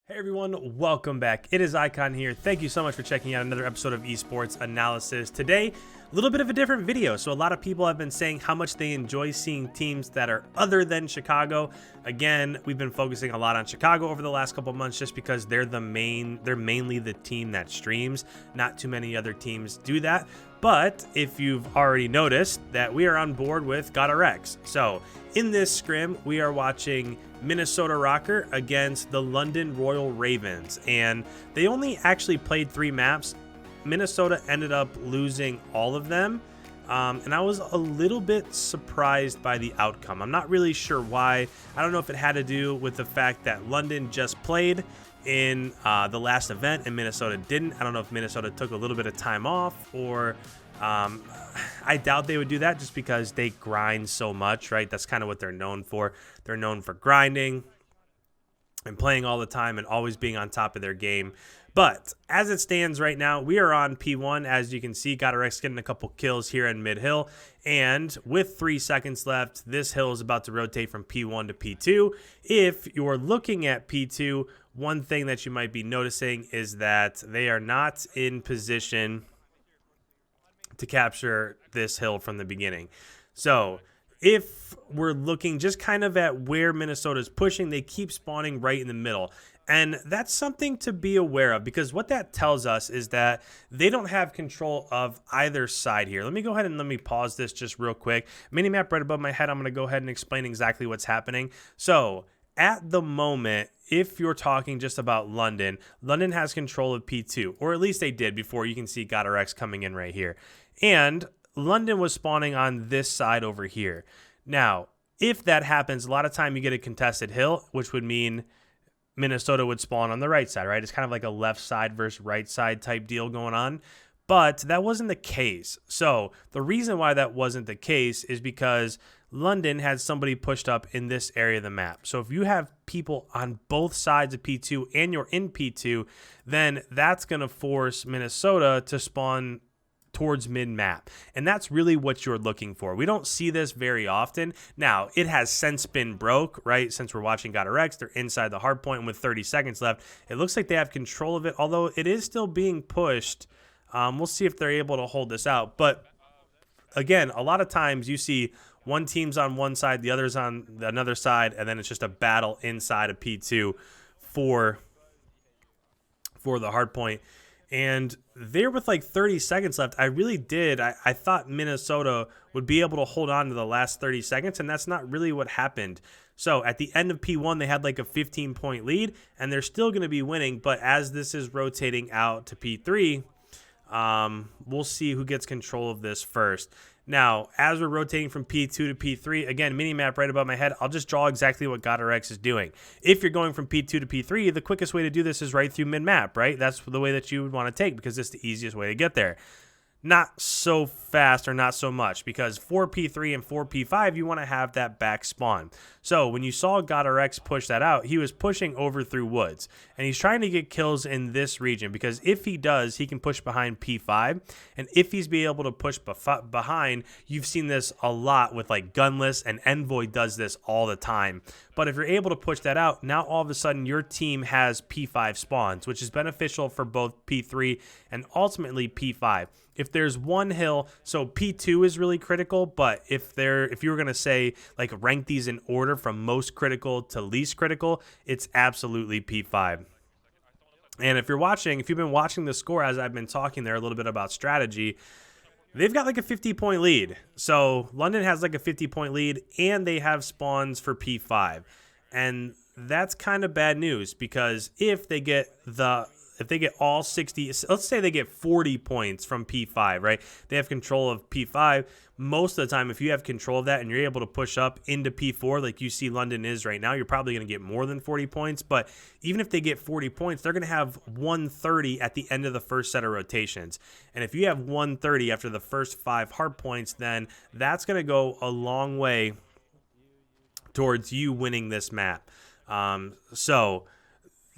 Hey everyone, welcome back. It is Icon here. Thank you so much for checking out another episode of Esports Analysis. Today, a little bit of a different video. So a lot of people have been saying how much they enjoy seeing teams that are other than Chicago. Again, we've been focusing a lot on Chicago over the last couple months just because they're mainly the team that streams. Not too many other teams do that. But if you've already noticed that we are on board with GODRX. So in this scrim, we are watching Minnesota ROKKR against the London Royal Ravens, and they only actually played 3 maps. Minnesota ended up losing all of them, and I was a little bit surprised by the outcome. I'm not really sure why. I don't know if it had to do with the fact that London just played in the last event and Minnesota didn't. I don't know if Minnesota took a little bit of time off, or I doubt they would do that just because they grind so much, right? That's kind of what they're known for. They're known for grinding and playing all the time and always being on top of their game. But as it stands right now, we are on P1. As you can see, GODRX getting a couple kills here in mid-hill. And with 3 seconds left, this hill is about to rotate from P1 to P2. If you're looking at P2, one thing that you might be noticing is that they are not in position to capture this hill from the beginning. So if we're looking just kind of at where Minnesota's pushing, they keep spawning right in the middle. And that's something to be aware of, because what that tells us is that they don't have control of either side here. Let me go ahead and let me pause this just real quick. Minimap right above my head. I'm going to go ahead and explain exactly what's happening. So at the moment, if you're talking just about London, London has control of P2, or at least they did before. You can see GODRX coming in right here. And London was spawning on this side over here. Now, if that happens, a lot of time you get a contested hill, which would mean Minnesota would spawn on the right side, right? It's kind of like a left side versus right side type deal going on. But that wasn't the case. So the reason why that wasn't the case is because London had somebody pushed up in this area of the map. So if you have people on both sides of P2 and you're in P2, then that's going to force Minnesota to spawn towards mid-map. And that's really what you're looking for. We don't see this very often. Now, it has since been broke, right? Since we're watching GODRX, they're inside the hard point with 30 seconds left. It looks like they have control of it, although it is still being pushed. We'll see if they're able to hold this out. But again, a lot of times you see one team's on one side, the other's on another side, and then it's just a battle inside of P2 for the hard point. And there with like 30 seconds left, I thought Minnesota would be able to hold on to the last 30 seconds, and that's not really what happened. So at the end of P1, they had like a 15-point lead, and they're still going to be winning. But as this is rotating out to P3, we'll see who gets control of this first. Now, as we're rotating from P2 to P3, again, mini-map right above my head, I'll just draw exactly what GODRX is doing. If you're going from P2 to P3, the quickest way to do this is right through mid-map, right? That's the way that you would want to take, because it's the easiest way to get there. Not so fast, or not so much, because for P3 and for P5, you want to have that back spawn. So when you saw GODRX push that out, he was pushing over through woods, and he's trying to get kills in this region, because if he does, he can push behind P5, and if he's be able to push behind, you've seen this a lot with like Gunless, and Envoy does this all the time. But if you're able to push that out, now all of a sudden your team has P5 spawns, which is beneficial for both P3 and ultimately P5. If there's one hill, so P2 is really critical, but if you were going to say like rank these in order from most critical to least critical, it's absolutely P5. And if you've been watching the score as I've been talking there a little bit about strategy, they've got like a 50-point lead. So London has like a 50-point lead, and they have spawns for P5. And that's kind of bad news, because if they get all 60, let's say they get 40 points from P5, right? They have control of P5. Most of the time, if you have control of that and you're able to push up into P4 like you see London is right now, you're probably going to get more than 40 points. But even if they get 40 points, they're going to have 130 at the end of the first set of rotations. And if you have 130 after the first 5 hard points, then that's going to go a long way towards you winning this map. So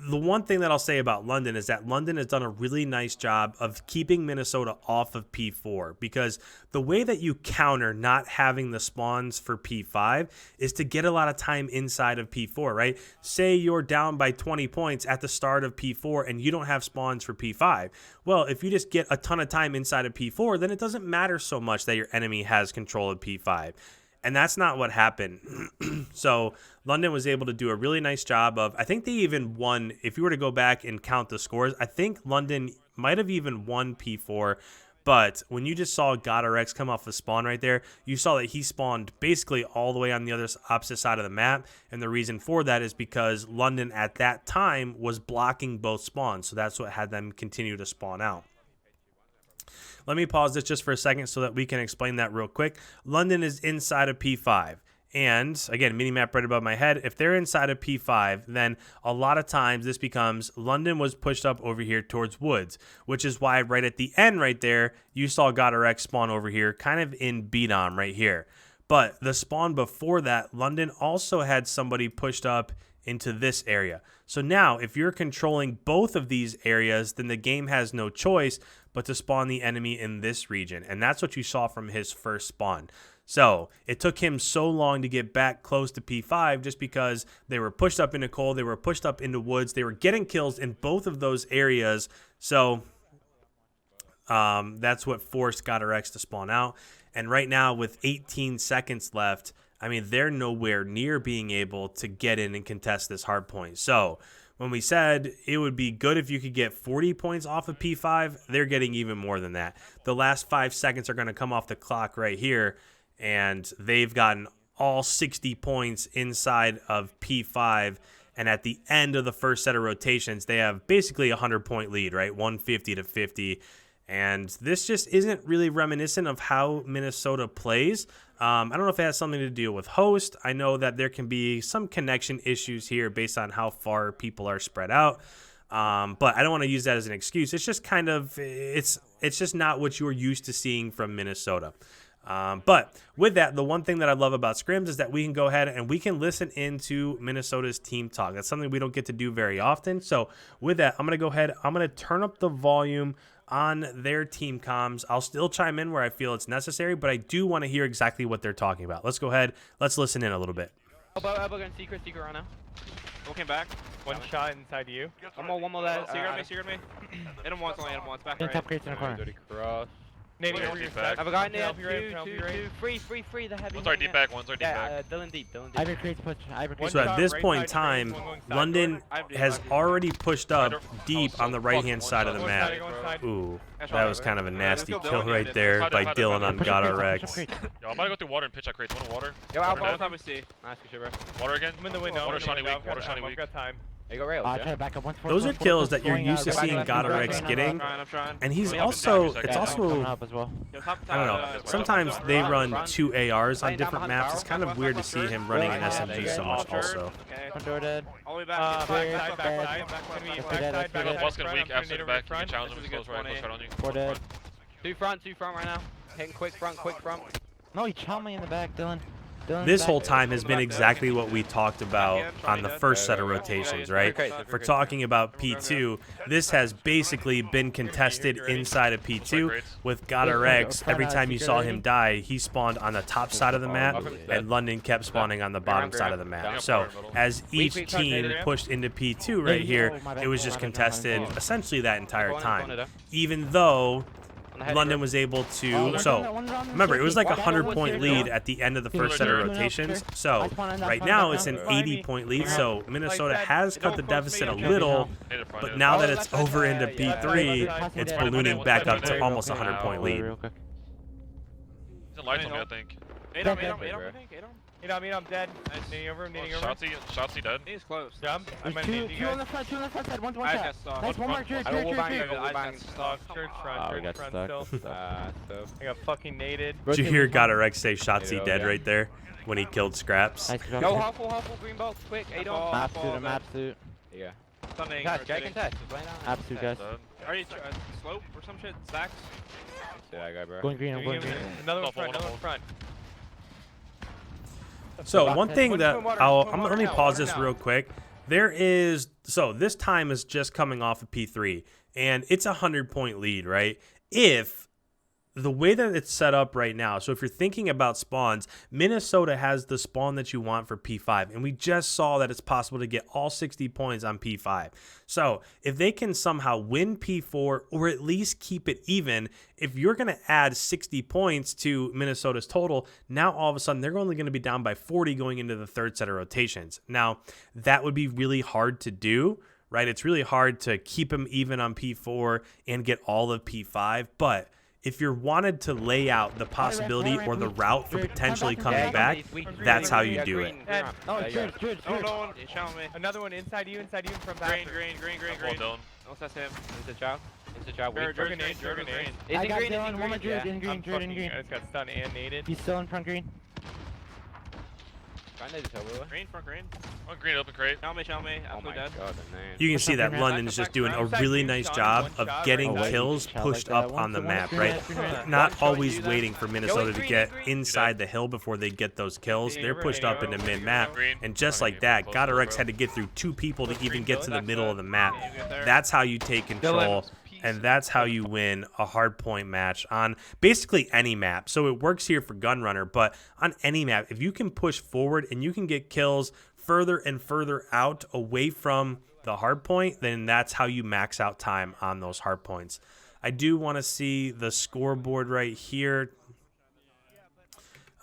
the one thing that I'll say about London is that London has done a really nice job of keeping Minnesota off of P4, because the way that you counter not having the spawns for P5 is to get a lot of time inside of P4, right? Say you're down by 20 points at the start of P4 and you don't have spawns for P5. Well, if you just get a ton of time inside of P4, then it doesn't matter so much that your enemy has control of P5. And that's not what happened. So London was able to do a really nice job of, I think they even won, if you were to go back and count the scores, I think London might have even won P4. But when you just saw GODRX come off the spawn right there, you saw that he spawned basically all the way on the opposite side of the map. And the reason for that is because London at that time was blocking both spawns. So that's what had them continue to spawn out. Let me pause this just for a second so that we can explain that real quick. London is inside of P5. And again, minimap right above my head. If they're inside of P5, then a lot of times this becomes London was pushed up over here towards woods, which is why right at the end right there, you saw GODRX spawn over here, kind of in B-Dom right here. But the spawn before that, London also had somebody pushed up into this area. So now if you're controlling both of these areas, then the game has no choice but to spawn the enemy in this region. And that's what you saw from his first spawn. So it took him so long to get back close to P5 just because they were pushed up into coal, they were pushed up into woods, they were getting kills in both of those areas. So that's what forced GODRX to spawn out. And right now with 18 seconds left, I mean, they're nowhere near being able to get in and contest this hard point. So when we said it would be good if you could get 40 points off of P5, they're getting even more than that. The last 5 seconds are going to come off the clock right here, and they've gotten all 60 points inside of P5. And at the end of the first set of rotations, they have basically a 100-point lead, right? 150 to 50. And this just isn't really reminiscent of how Minnesota plays. I don't know if it has something to do with host. I know that there can be some connection issues here based on how far people are spread out. But I don't want to use that as an excuse. It's just kind of, it's just not what you're used to seeing from Minnesota. But with that, the one thing that I love about scrims is that we can go ahead and we can listen into Minnesota's team talk. That's something we don't get to do very often. So with that, I'm going to go ahead, I'm going to turn up the volume on their team comms. I'll still chime in where I feel it's necessary, but I do want to hear exactly what they're talking about. Let's go ahead. Let's listen in a little bit. Elbow going secret right now. Looking back. One shot inside you. One more that. Secret me. Hit him once, only hit him once. Back right. Top crates in the corner. Cross. Nading over your side. Have a guy near. Two. Free. The heavy. One's our deep back. One's our deep back. Dylan deep. Ivory crates push. So at this point in time, London has already pushed up deep on the right-hand side of the map. Ooh, that was kind of a nasty kill right there by Dylan on GODRX. Yo, I'm about to go through water and pitch. I create one water. Yo, Alpha, what time is C? Nice, good shit, bro. Water again. I'm in the window. Water shiny weak. Water shiny weak. Got time. You go rails, Try to back up. Those are kills that you're used to seeing GODRX getting, and he's also, it's also, I don't know, sometimes they run 2 ARs on different maps. It's kind of weird to see him running an SMG so much also. Door dead. All the way back. Backside. Boss gonna weak. Absolute back. You can challenge him. Close right on you. Door dead. Two front right now. Hitting quick front. No, he chopped me in the back, Dylan. This whole time has been exactly what we talked about on the first set of rotations, right? For talking about P2, this has basically been contested inside of P2 with GODRX. Every time you saw him die, he spawned on the top side of the map, and London kept spawning on the bottom side of the map. So as each team pushed into P2 right here, it was just contested essentially that entire time, even though London was able to, so remember, it was like a 100-point lead at the end of the first set of rotations. So right now it's an 80-point lead. So Minnesota has cut the deficit a little, but now that it's over into P3, it's ballooning back up to almost a 100-point lead. He's lights on me, I think. I'm dead. Needing over. Shotsy dead. He's close. Jump. Two on the front side. One shot. Nice, one more. Church front. We got stuck. I got fucking naded. Did you hear GODRX say Shotsy dead right there when he killed Scraps? Go Huffle, green bolt, quick, 8 on. Map suit. Yeah. Guys, Jack and Tech. Absolute guys. Already slope or some shit. Stacks. Yeah, I got bro. Going green. Another one front. So one thing that let me pause this real quick. So this time is just coming off of P3, and it's a 100-point lead, right? If the way that it's set up right now, so if you're thinking about spawns, Minnesota has the spawn that you want for P5, and we just saw that it's possible to get all 60 points on P5. So if they can somehow win P4 or at least keep it even, if you're going to add 60 points to Minnesota's total, now all of a sudden they're only going to be down by 40 going into the third set of rotations. Now, that would be really hard to do, right? It's really hard to keep them even on P4 and get all of P5, but if you're wanted to lay out the possibility or the route for potentially coming back, that's how you do it. Oh, Jude. Another one inside you from back. Green. Oh, that's him. It's a child. Jurgen. I got Dylan, one more Jude in green, Jude in green. I just got stunned and naded. He's still in front green. Green, front green. One green, open crate. Show me. Oh my god, You can see that London is just doing a really nice job of getting kills pushed up on the map, right? Not always waiting for Minnesota to get inside the hill before they get those kills. They're pushed up into mid-map, and just like that, GODRX had to get through 2 people to even get to the middle of the map. That's how you take control. And that's how you win a hardpoint match on basically any map. So it works here for Gunrunner, but on any map, if you can push forward and you can get kills further and further out away from the hardpoint, then that's how you max out time on those hardpoints. I do want to see the scoreboard right here.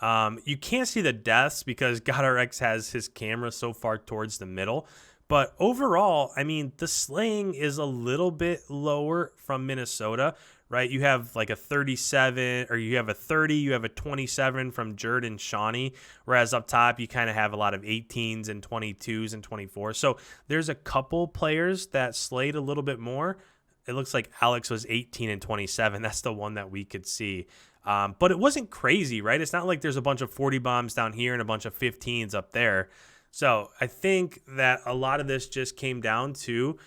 You can't see the deaths because GODRX has his camera so far towards the middle. But overall, I mean, the slaying is a little bit lower from Minnesota, right? You have like a 37, or you have a 30, you have a 27 from Jerd and Shawnee, whereas up top, you kind of have a lot of 18s and 22s and 24s. So there's a couple players that slayed a little bit more. It looks like Alex was 18 and 27. That's the one that we could see. But it wasn't crazy, right? It's not like there's a bunch of 40 bombs down here and a bunch of 15s up there. So I think that a lot of this just came down to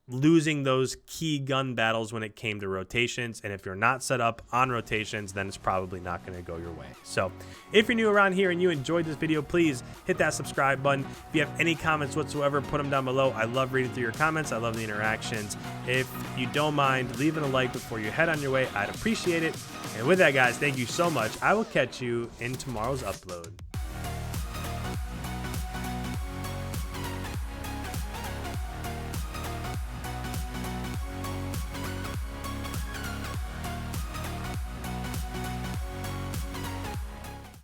losing those key gun battles when it came to rotations. And if you're not set up on rotations, then it's probably not going to go your way. So if you're new around here and you enjoyed this video, please hit that subscribe button. If you have any comments whatsoever, put them down below. I love reading through your comments. I love the interactions. If you don't mind leaving a like before you head on your way, I'd appreciate it. And with that, guys, thank you so much. I will catch you in tomorrow's upload.